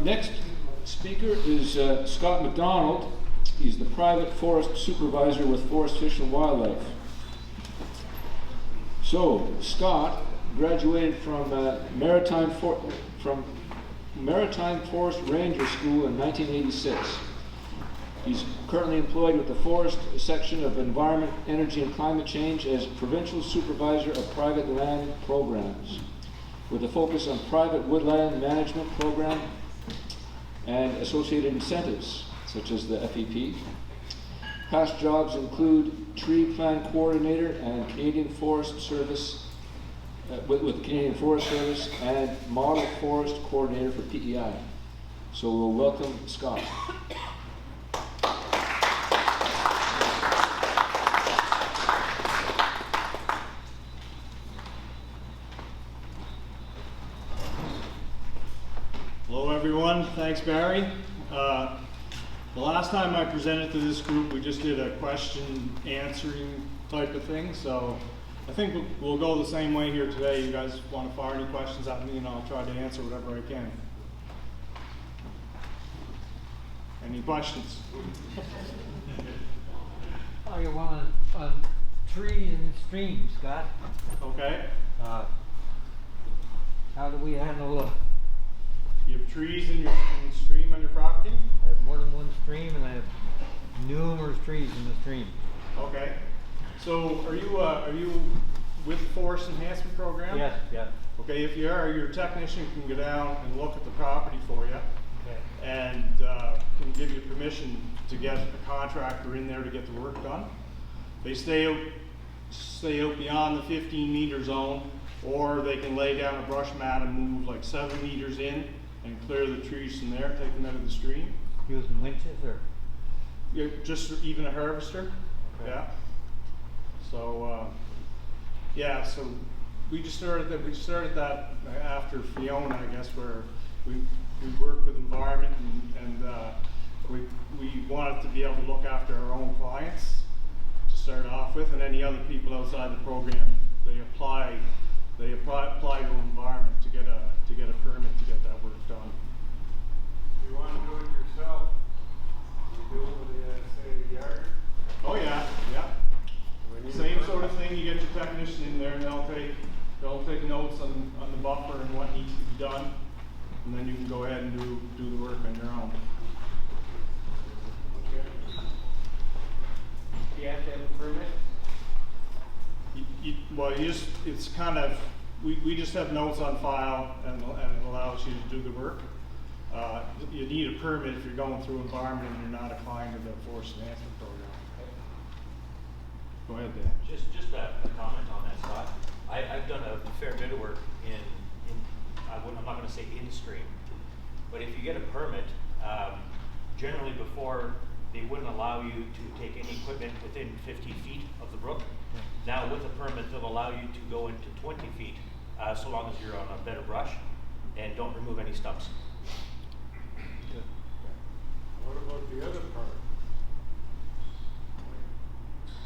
Next speaker is Scott MacDonald. He's the private forest supervisor with Forest Fish and Wildlife. So, Scott graduated from Maritime Forest Ranger School in 1986. He's currently employed with the Forest Section of Environment, Energy and Climate Change as Provincial Supervisor of Private Land Programs, with a focus on private woodland management program and associated incentives, such as the FEP. Past jobs include Tree Plan Coordinator and Canadian Forest Service, with Canadian Forest Service, and Model Forest Coordinator for PEI. So we'll welcome Scott. Hello everyone, thanks Barry. The last time I presented to this group, we just did a question answering type of thing, so I think we'll go the same way here today. You guys want to fire any questions at me and I'll try to answer whatever I can. Any questions? Oh, you want on trees and streams, Scott? Okay. How do we handle You have trees in your stream on your property? I have more than one stream and I have numerous trees in the stream. Okay. So are you with the Forest Enhancement Program? Yes, yes. Okay, if you are, your technician can go down and look at the property for you. Okay. And can give you permission to get a contractor in there to get the work done. They stay out beyond the 15-meter zone, or they can lay down a brush mat and move like 7 meters in and clear the trees from there, take them out of the stream. Using winches or? Yeah, just even a harvester. Okay. Yeah. So yeah, so we just started that. We started that after Fiona, I guess, where we work with environment and we wanted to be able to look after our own clients to start off with, and any other people outside the program, they apply to environment to get a permit to get that work done. You want to do it yourself? You do it with say, the yard? Oh yeah, yeah. Same sort of thing. You get your technician in there, and they'll take notes on the buffer and what needs to be done, and then you can go ahead and do the work on your own. Do you have to have a permit? It's kind of, we just have notes on file, and it allows you to do the work. You need a permit if you're going through environment and you're not a client of the Forest Enhancement Program. Go ahead, Dan. Just a comment on that, Scott. I've done a fair bit of work I'm not going to say in stream, but if you get a permit, generally before they wouldn't allow you to take any equipment within 50 feet of the brook. Now with a permit, they'll allow you to go into 20 feet, so long as you're on a bed of brush and don't remove any stumps. Good. What about the other part?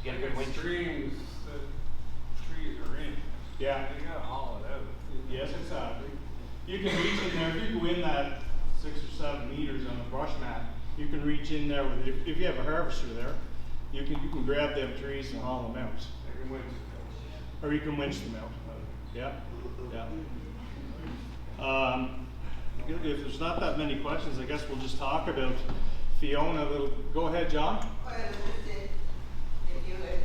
Get a good winch. Streams that trees are in. Yeah. You gotta haul it out. Yes, exactly. You can reach in there, if you go in that 6 or 7 meters on the brush mat, you can reach in there with, if you have a harvester there, you can grab them trees and haul them out. I can winch it. Or you can winch them out. Yeah, yeah. If there's not that many questions, I guess we'll just talk about Fiona a little. Go ahead, John. Well, it was just that if you had,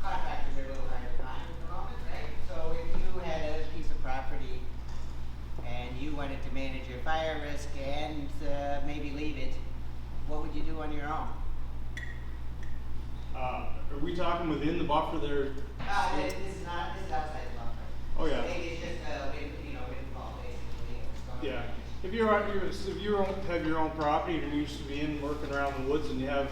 contractors are a little hard to find at the moment, right? So if you had a piece of property and you wanted to manage your fire risk and maybe leave it, what would you do on your own? Are we talking within the buffer there? This is outside the buffer. Oh yeah. Maybe it's just a windfall basically. Or Yeah. If you have your own property and you're used to being working around the woods and you have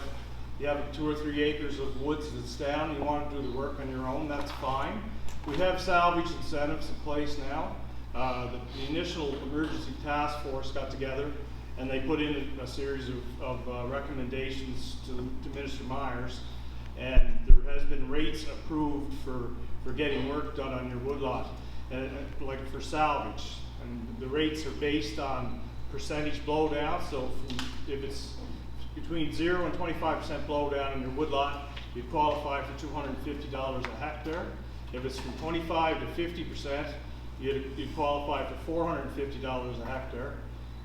2 or 3 acres of woods that's down, you want to do the work on your own, that's fine. We have salvage incentives in place now. The initial emergency task force got together and they put in a series of recommendations to Minister Myers, and there has been rates approved for getting work done on your woodlot, like for salvage. And the rates are based on percentage blow down. So if it's between 0 and 25% blow down in your woodlot, you qualify for $250 a hectare. If it's from 25 to 50%, you qualify for $450 a hectare.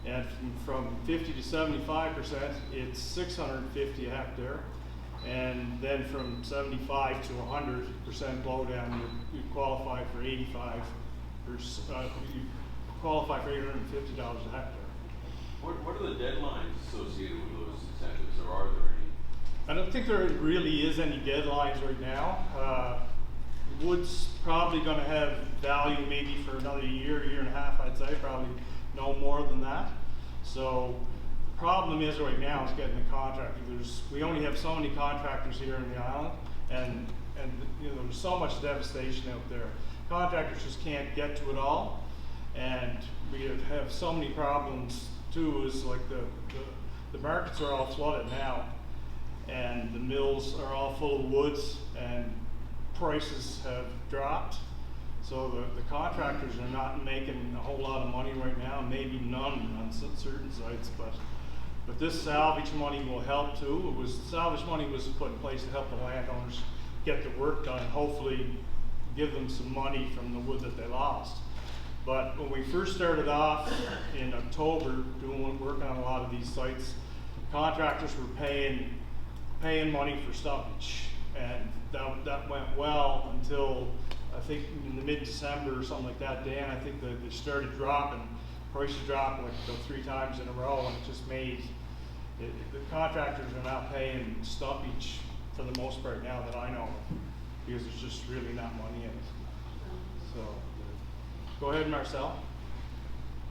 And from 50 to 75%, it's $650 a hectare. And then from 75 to 100% blowdown, you qualify for you qualify for $850 a hectare. What are the deadlines associated with those incentives, or are there any? I don't think there really is any deadlines right now. Wood's probably going to have value maybe for another year and a half, I'd say, probably no more than that. So the problem is right now is getting the contractor. We only have so many contractors here in the island, and you know, there's so much devastation out there. Contractors just can't get to it all, and we have so many problems too. Is like the markets are all flooded now, and the mills are all full of woods, and prices have dropped. So the contractors are not making a whole lot of money right now, maybe none on certain sites, but this salvage money will help too. Salvage money was put in place to help the landowners get the work done, and hopefully give them some money from the wood that they lost. But when we first started off in October working on a lot of these sites, contractors were paying money for stumpage, and that went well until I think in the mid-December or something like that, Dan. I think that they started dropping. Prices dropped like 3 times in a row, and it just made it, the contractors are not paying stumpage for the most part now that I know of, because there's just really not money in it. So, go ahead, Marcel.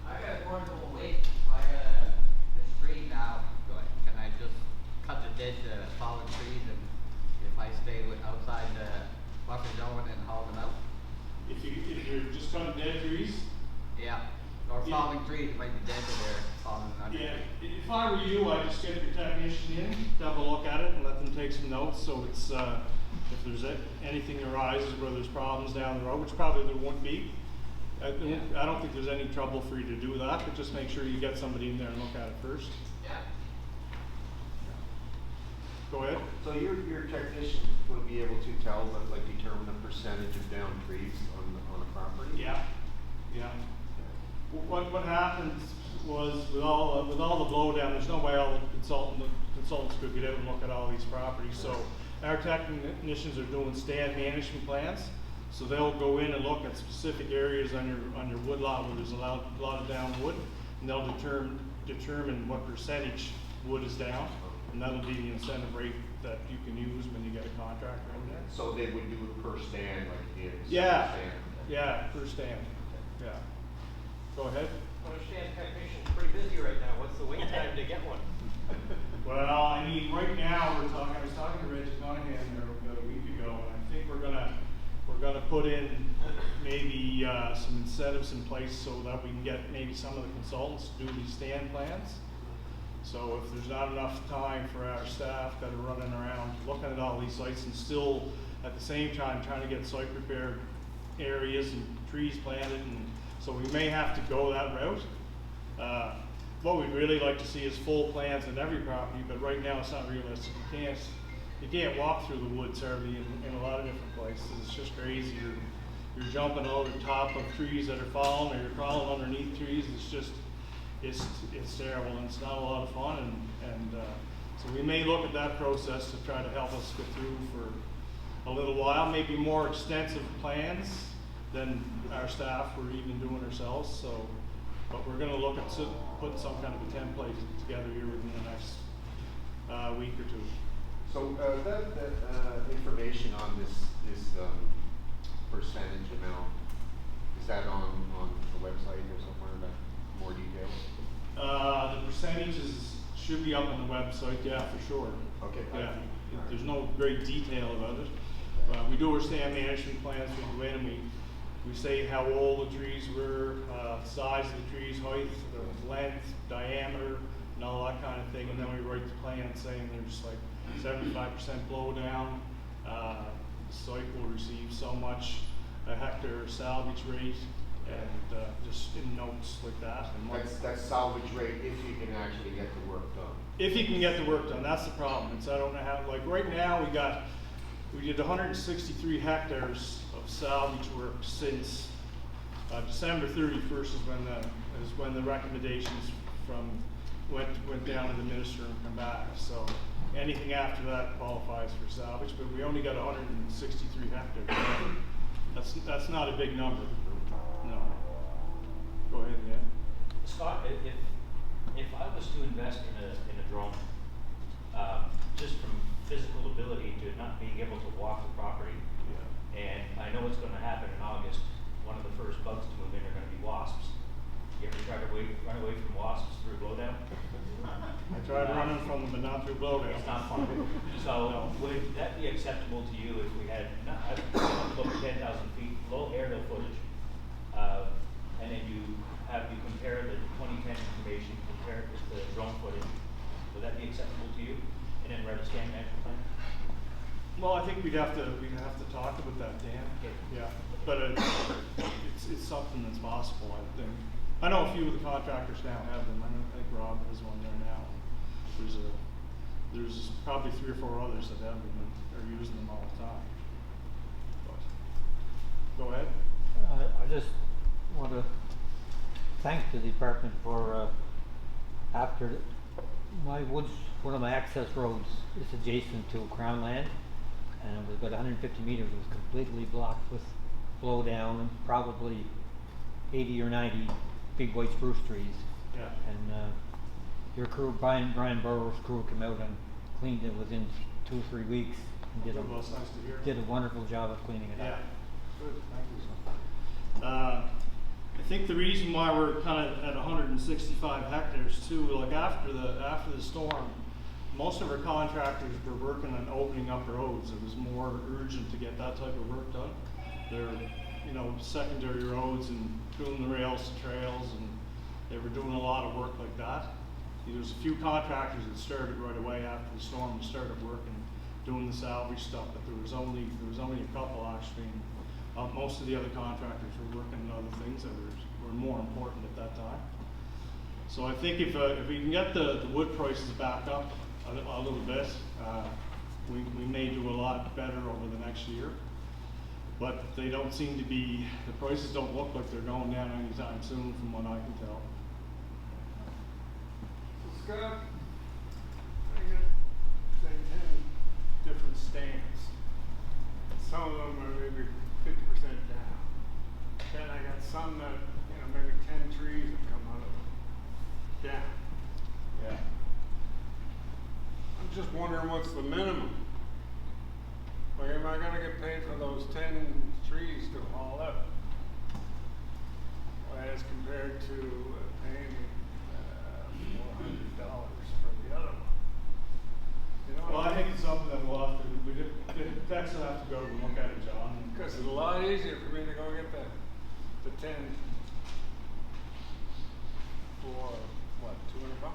I got going to wait by the stream now. Can I just cut the dead fallen trees, and if I stay outside the buffer zone and haul them out? If you're just cutting dead trees. Yeah. Or Yeah. falling trees, it might be dead to there, falling under. Yeah, if I were you, I'd just get your technician in, to have a look at it, and let them take some notes, so it's, if there's anything arises where there's problems down the road, which probably there won't be. I don't think there's any trouble for you to do that, but just make sure you get somebody in there and look at it first. Yeah. Go ahead. So your technician will be able to tell, like determine the percentage of downed trees on a property? Yeah, yeah. What happens was with all the blowdown, there's no way all the consultants could get out and look at all these properties. So our technicians are doing stand management plans. So they'll go in and look at specific areas on your woodlot where there's a lot of down wood, and they'll determine what percentage wood is down, and that'll be the incentive rate that you can use when you get a contractor in there. So they would do it per stand, like it is? Yeah, Per stand. yeah, per stand. Yeah. Go ahead. I understand technician's pretty busy right now. What's the wait time to get one? Well, I mean, right now I was talking to Reggie Monahan there about a week ago, and I think we're gonna put in maybe some incentives in place so that we can get maybe some of the consultants to do these stand plans. So if there's not enough time for our staff that are running around looking at all these sites and still at the same time trying to get site prepared areas and trees planted, and so we may have to go that route. What we'd really like to see is full plans on every property, but right now it's not realistic. You can't walk through the woods hardly in a lot of different places. It's just crazy. You're jumping over the top of trees that are falling, or you're crawling underneath trees. It's terrible, and it's not a lot of fun. And so we may look at that process to try to help us get through for a little while. Maybe more extensive plans than our staff were even doing ourselves. So, but we're going to look at putting some kind of a template together here within the next week or two. So that information on this percentage amount, is that on the website or somewhere, that more details? The percentages should be up on the website, yeah, for sure. Okay. Yeah, there's no great detail about it. We do our stand management plans. We go in and we say how old the trees were, size of the trees, height, the length, diameter, and all that kind of thing. And then we write the plan saying there's like 75% blowdown. The site will receive so much a hectare salvage rate, and, just in notes like that. And what- That's salvage rate if you can actually get the work done. If you can get the work done, that's the problem. It's, I don't know how, like, right now, we did 163 hectares of salvage work since, December 31st is when the recommendations went down to the minister and come back. So anything after that qualifies for salvage, but we only got 163 hectares. That's not a big number. No. Go ahead, yeah. Scott, if I was to invest in a drone, just from physical ability to not being able to walk the property, Yeah. and I know what's gonna happen in August, one of the first bugs to move in are gonna be wasps. You ever try to run away from wasps through blowdown? I tried running from them, but not through blowdown. It's not fun. So would that be acceptable to you if we had, about 10,000 feet, low aerial footage, and then you compare the 2010 information, compare it with the drone footage, would that be acceptable to you? And then write a scan management plan? Well, I think we'd have to talk about that, Dan. Okay. Yeah, but it's something that's possible, I think. I know a few of the contractors now have them. I think Rob has one there now. There's probably 3 or 4 others that have them and are using them all the time. But, go ahead. I just want to thank the department for, my woods, one of my access roads is adjacent to Crown land, and it was about 150 meters. It was completely blocked with blow down and probably 80 or 90 big white spruce trees. Yeah. And your crew, Brian Burrow's crew, came out and cleaned it within 2 or 3 weeks and did Well, it's nice to hear. a wonderful job of cleaning it Yeah. up. Good. Thank you. I think the reason why we're kind of at 165 hectares too, like after the storm, most of our contractors were working on opening up roads. It was more urgent to get that type of work done. They're, secondary roads and doing the rails to trails, and they were doing a lot of work like that. There was a few contractors that started right away after the storm and started working, doing the salvage stuff, but there was only a couple actually. Most of the other contractors were working on other things that were more important at that time. So I think if we can get the wood prices back up a little bit, we may do a lot better over the next year. But they don't seem to be, the prices don't look like they're going down anytime soon from what I can tell. Scott, I got, say, 10 different stands. Some of them are maybe 50% down. Then I got some that, maybe 10 trees have come out of them. Down. Yeah. I'm just wondering what's the minimum? Like, am I gonna get paid for those 10 trees to haul up? As compared to paying $400 for the other one? You know Well, what I think it's something that we'll have to, Dex will have to go and look at it, John. Because it's a lot easier for me to go get the 10 for, what, $200?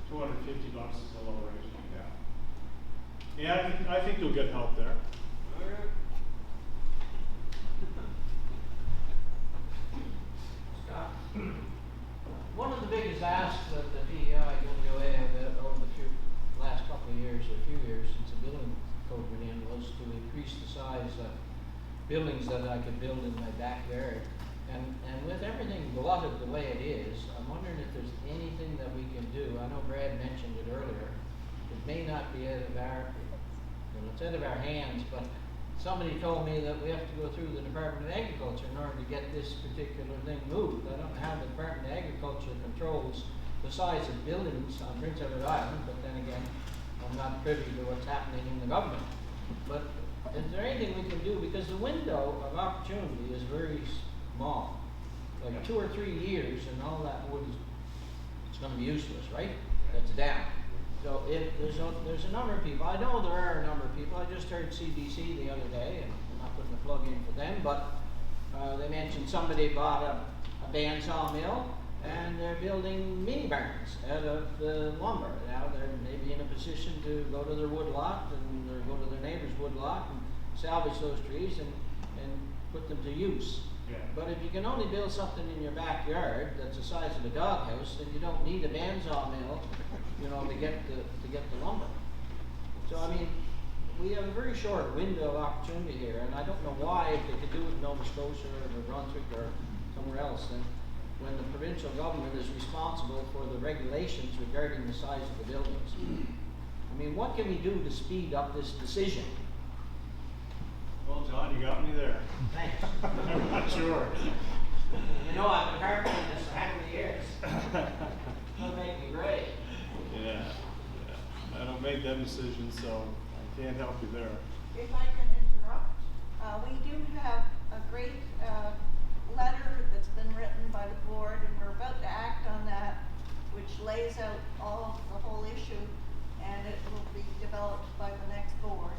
$250 is the low rate, yeah. Yeah, I think you'll get help there. Okay. Scott, one of the biggest asks that the PEI WA have over the last couple of years, or a few years since the building code went in, was to increase the size of buildings that I could build in my backyard. And with everything glutted the way it is, I'm wondering if there's anything that we can do. I know Brad mentioned it earlier. It may not be out of it's out of our hands, but somebody told me that we have to go through the Department of Agriculture in order to get this particular thing moved. I don't know how the Department of Agriculture controls the size of buildings on Prince Edward Island, but then again, I'm not privy to what's happening in the government. But is there anything we can do? Because the window of opportunity is very small. Like 2 or 3 years and all that wood it's going to be useless, right? That's down. So if there's a number of people, I know there are a number of people. I just heard CBC the other day, and I'm not putting a plug in for them, but they mentioned somebody bought a bandsaw mill, and they're building mini barns out of the lumber. Now they're maybe in a position to go to their wood lot or go to their neighbor's wood lot and salvage those trees and put them to use. Yeah. But if you can only build something in your backyard that's the size of a doghouse, then you don't need a bandsaw mill, you know, to get the lumber. So I mean, we have a very short window of opportunity here, and I don't know why if they could do it in Nova Scotia or New Brunswick or somewhere else, then when the provincial government is responsible for the regulations regarding the size of the buildings. I mean, what can we do to speed up this decision? Well, John, you got me there. Thanks. I'm not sure. You know, I've been carpentering this for how many years? It'll make me gray. Yeah. I don't make them decisions, so I can't help you there. If I can interrupt, we do have a great letter that's been written by the board, and we're about to act on that, which lays out all of the whole issue, and it will be developed by the next board.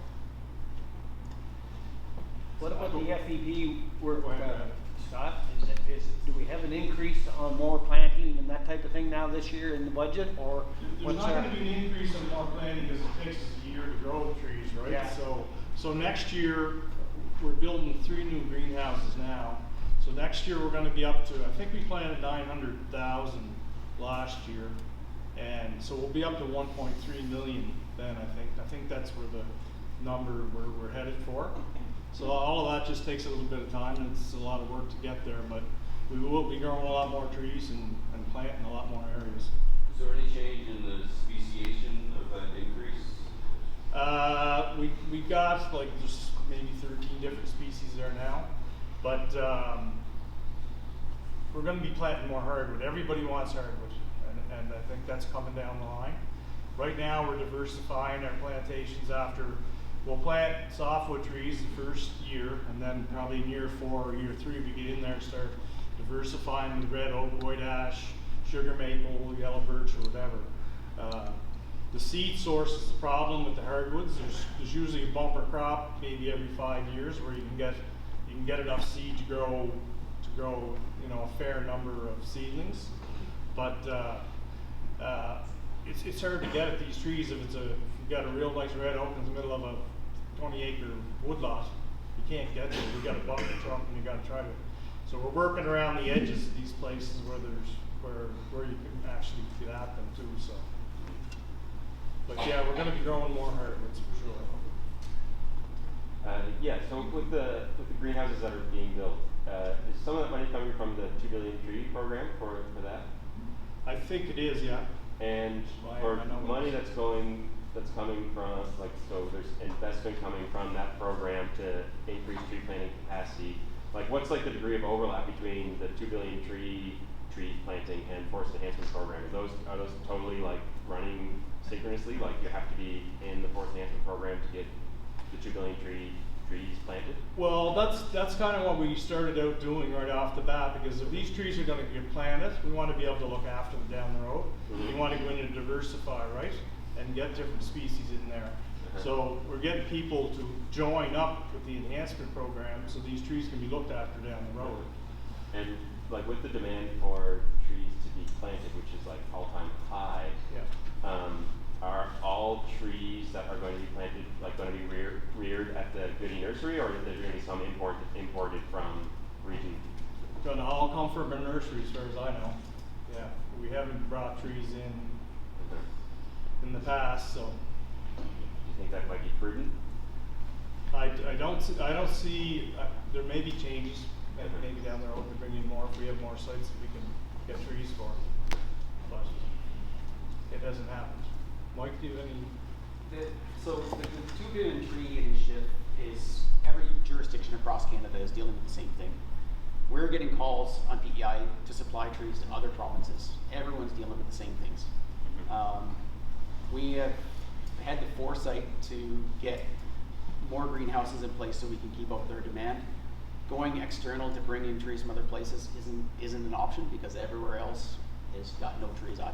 What about the FEP work, Go ahead. Scott? Do we have an increase on more planting and that type of thing now this year in the budget, or There's what's not that? gonna be an increase in more planting because it takes us a year to grow trees, right? Yeah. So next year, we're building 3 new greenhouses now. So next year, we're gonna be up to, I think we planted 900,000 last year. And so we'll be up to 1.3 million then, I think. I think that's where the number we're headed for. So all of that just takes a little bit of time, and it's a lot of work to get there, but we will be growing a lot more trees and planting a lot more areas. Is there any change in the speciation of that increase? We got like there's maybe 13 different species there now, but we're going to be planting more hardwood. Everybody wants hardwood, and I think that's coming down the line. Right now we're diversifying our plantations after we'll plant softwood trees the first year, and then probably in year 4 or year 3 we get in there and start diversifying with red oak, white ash, sugar maple, yellow birch, or whatever. The seed source is the problem with the hardwoods. There's usually a bumper crop, maybe every 5 years, where you can get enough seed to grow you know, a fair number of seedlings. But it's hard to get at these trees if you've got a real nice red oak in the middle of a 20-acre woodlot. You can't get to it. You got a bucket truck and you got to try to. So we're working around the edges of these places where you can actually get at them too. So, but yeah, we're going to be growing more hardwoods for sure. Yeah. So with the greenhouses that are being built, is some of that money coming from the 2 billion tree program for that? I think it is, yeah. And for money that's coming from, like, so there's investment coming from that program to increase tree planting capacity. Like, what's like the degree of overlap between the 2 billion tree planting and forest enhancement program? Are those totally like running synchronously? Like, you have to be in the forest enhancement program to get the 2 billion trees planted? Well, that's kind of what we started out doing right off the bat, because if these trees are going to get planted, we want to be able to look after them down the road. We want to go in and diversify, right, and get different species in there. So we're getting people to join up with the enhancement program so these trees can be looked after down the road. And like with the demand for trees to be planted, which is like all-time high, are all trees that are going to be planted like going to be reared at the Goody Nursery, or is there going to be some imported from region? Going to all come from a nursery, as far as I know. Yeah, we haven't brought trees in the past, so. Do you think that might be prudent? I don't see. There may be changes. Maybe down the road we bring in more if we have more sites that we can get trees for. But it hasn't happened. Mike, do you have any? So the 2 billion tree initiative is every jurisdiction across Canada is dealing with the same thing. We're getting calls on PEI to supply trees to other provinces. Everyone's dealing with the same things. We have had the foresight to get more greenhouses in place so we can keep up with their demand. Going external to bring in trees from other places isn't an option because everywhere else has got no trees either.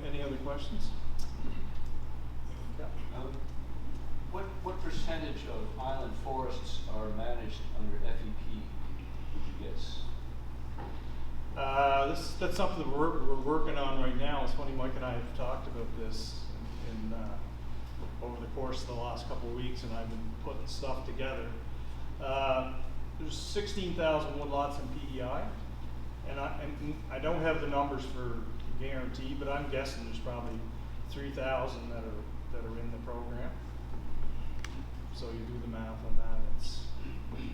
Any other questions? What percentage of island forests are managed under FEP, would you guess? That's something that we're working on right now. It's funny, Mike and I have talked about this. and, over the course of the last couple of weeks, and I've been putting stuff together. There's 16,000 woodlots in PEI, and I don't have the numbers for guarantee, but I'm guessing there's probably 3,000 that are in the program. So you do the math on that, it's 100%.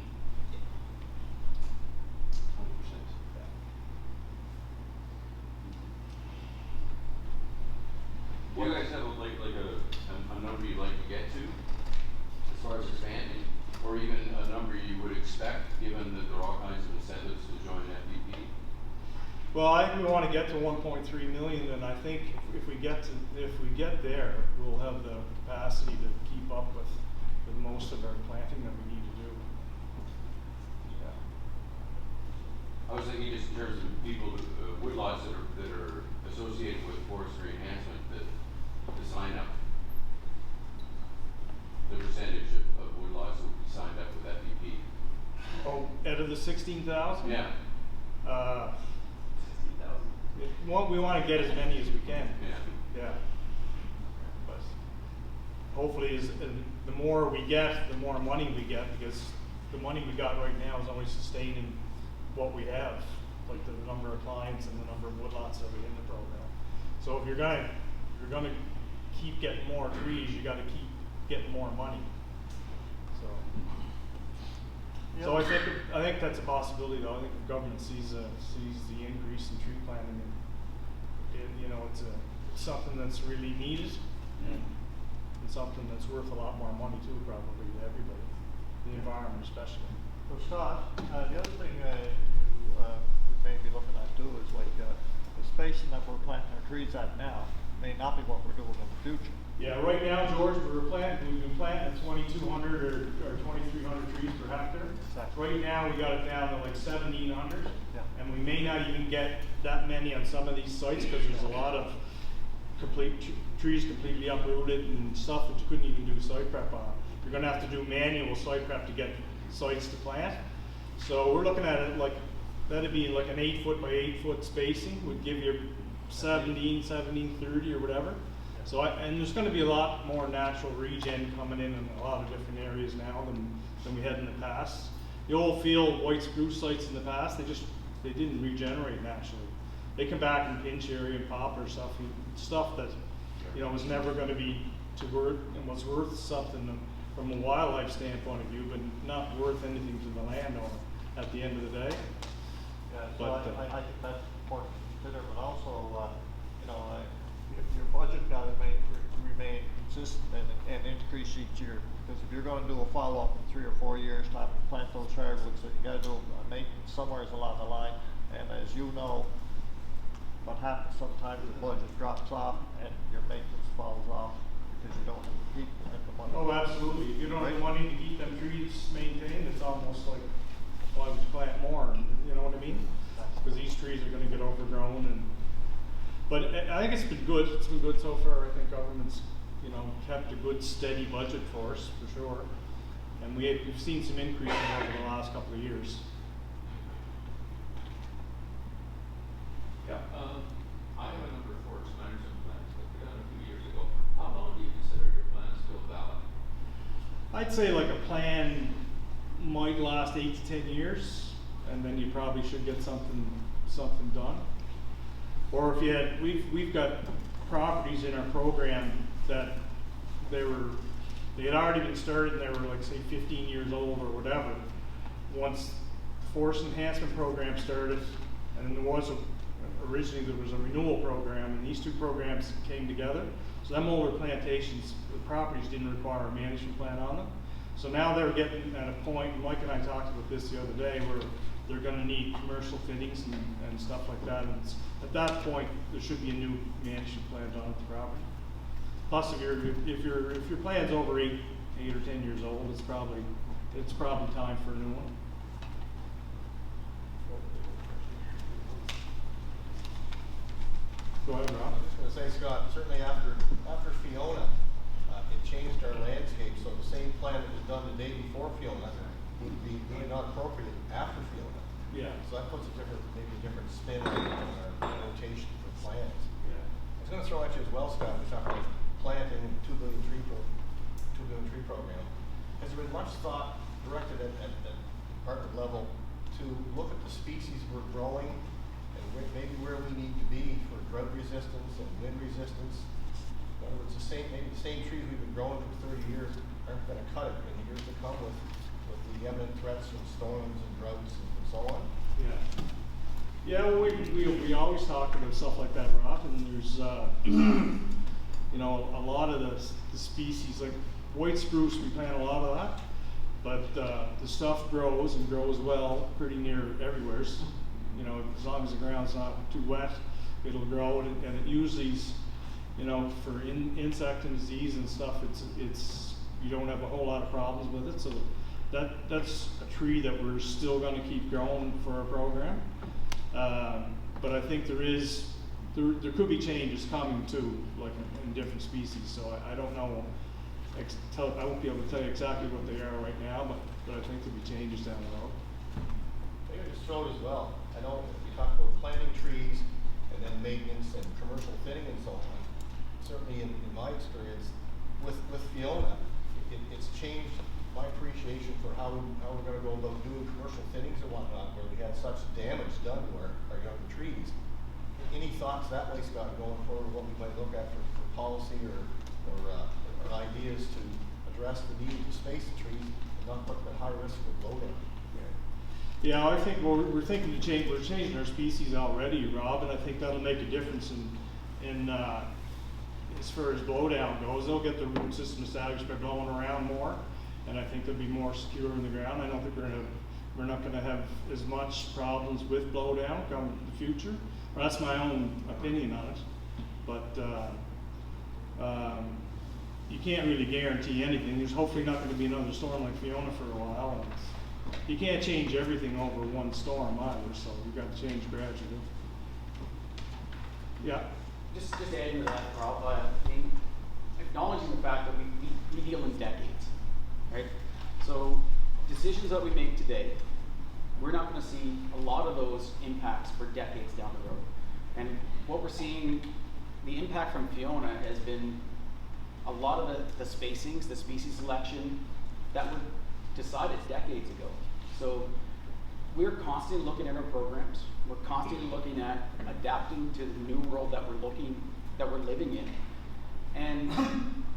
Do you guys have a number you'd like to get to as far as expanding, or even a number you would expect, given that there are all kinds of incentives to join FPP? Well, I think we want to get to 1.3 million, and I think if we get there, we'll have the capacity to keep up with most of our planting that we need to do. Yeah. I was thinking just in terms of people, woodlots that are associated with forestry enhancement that to sign up. The percentage of woodlots that would be signed up with FPP. Oh, out of the 16,000? Yeah. 16,000. We want to get as many as we can. Yeah. Yeah. But hopefully, the more we get, the more money we get, because the money we got right now is only sustaining what we have, like the number of clients and the number of woodlots that are in the program. So if you're gonna keep getting more trees, you got to keep getting more money. So I think that's a possibility, though. I think the government sees the increase in tree planting, and it's something that's really needed, and something that's worth a lot more money too, probably to everybody, the environment especially. So Scott, the other thing we may be looking at too is like the spacing that we're planting our trees at now may not be what we're doing in the future. Yeah, right now, George, we've been planting 2,200 or 2,300 trees per hectare. Exactly. Right now, we got it down to like 1,700, yeah. And we may not even get that many on some of these sites because there's a lot of trees completely uprooted and stuff that you couldn't even do site prep on. You're going to have to do manual site prep to get sites to plant. So we're looking at it like that'd be like an 8-foot by 8-foot spacing would give you 1730 or whatever. So and there's going to be a lot more natural regen coming in a lot of different areas now than we had in the past. The old field white spruce sites in the past, they didn't regenerate naturally. They come back in pinch area and poplar stuff that was never going to be to worth and was worth something from a wildlife standpoint of view, but not worth anything to the landowner at the end of the day. Yeah, so but, I think that's important to consider, but also your budget got to remain consistent and increase each year. Because if you're going to do a follow-up in 3 or 4 years' time and plant those hardwoods, so you got to do maintenance somewhere along the line. And as you know, what happens sometimes the budget drops off and your maintenance falls off because you don't have the people and the money. Oh, absolutely. If you don't have the money to keep them trees maintained, it's almost like, why would you plant more? You know what I mean? Because these trees are going to get overgrown. But I think it's been good. It's been good so far. I think government's kept a good steady budget for us for sure, and we've seen some increases over the last couple of years. Yeah. I have a number of forest management plans that were done a few years ago. How long do you consider your plans still valid? I'd say like a plan might last 8 to 10 years, and then you probably should get something done. Or if you had, we've got properties in our program that they had already been started and they were like say 15 years old or whatever. Once the forest enhancement program started, and originally there was a renewal program, and these two programs came together. So them older plantations, the properties didn't require a management plan on them. So now they're getting at a point, and Mike and I talked about this the other day, where they're going to need commercial fittings and stuff like that. And at that point, there should be a new management plan done at the property. Plus, if your plan's over 8 or 10 years old, it's probably time for a new one. Go ahead, Rob. I was going to say, Scott, certainly after Fiona, it changed our landscape. So the same plan that was done the day before Fiona would be not appropriate after Fiona. Yeah. So that puts maybe a different spin on our rotation for plans. Yeah. I was going to throw at you as well, Scott. We talked about planting 2 billion tree program. Has there been much thought directed at department level to look at the species we're growing and maybe where we need to be for drought resistance and wind resistance? In other words, maybe the same trees we've been growing for 30 years aren't going to cut it in the years to come with the imminent threats from storms and droughts and so on. Yeah. Yeah, well, we always talk about stuff like that, Rob, and there's, you know, a lot of the species, like white spruce, we plant a lot of that, but the stuff grows and grows well pretty near everywhere. You know, as long as the ground's not too wet, it'll grow, and it usually's, you know, for insect and disease and stuff, it's you don't have a whole lot of problems with it. So that's a tree that we're still going to keep growing for our program. But I think there could be changes coming too, like in different species. So I don't know. I won't be able to tell you exactly what they are right now, but I think there'll be changes down the road. Maybe just throw it as well. I know we talk about planting trees and then maintenance and commercial thinning and so on. Certainly in my experience with Fiona, it's changed my appreciation for how we're going to go about doing commercial thinnings and whatnot, where we had such damage done to our young trees. Any thoughts that way, Scott, going forward, what we might look at for policy or ideas to address the need to space the trees and not put them at high risk of blowdown? Yeah, I think we're thinking to change. We're changing our species already, Rob, and I think that'll make a difference in as far as blowdown goes. They'll get the root system established by blowing around more, and I think they'll be more secure in the ground. I don't think we're not going to have as much problems with blowdown come in the future. Well, that's my own opinion on it, but you can't really guarantee anything. There's hopefully not going to be another storm like Fiona for a while. And you can't change everything over one storm either, so you've got to change gradually. Yeah. Just adding to that, Rob, I mean, acknowledging the fact that we deal in decades, right? So decisions that we make today, we're not going to see a lot of those impacts for decades down the road. And what we're seeing, the impact from Fiona has been a lot of the spacings, the species selection that were decided decades ago. So we're constantly looking at our programs. We're constantly looking at adapting to the new world that we're living in. And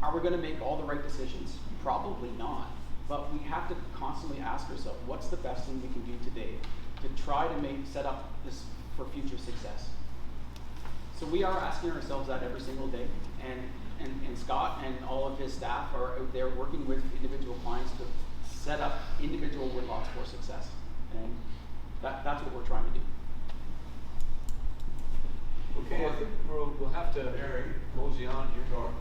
are we going to make all the right decisions? Probably not. But we have to constantly ask ourselves, what's the best thing we can do today to try to set up this for future success? So we are asking ourselves that every single day. And Scott and all of his staff are out there working with individual clients to set up individual woodlots for success. And that's what we're trying to do. Okay, I think we'll have to mosey on here. Sure.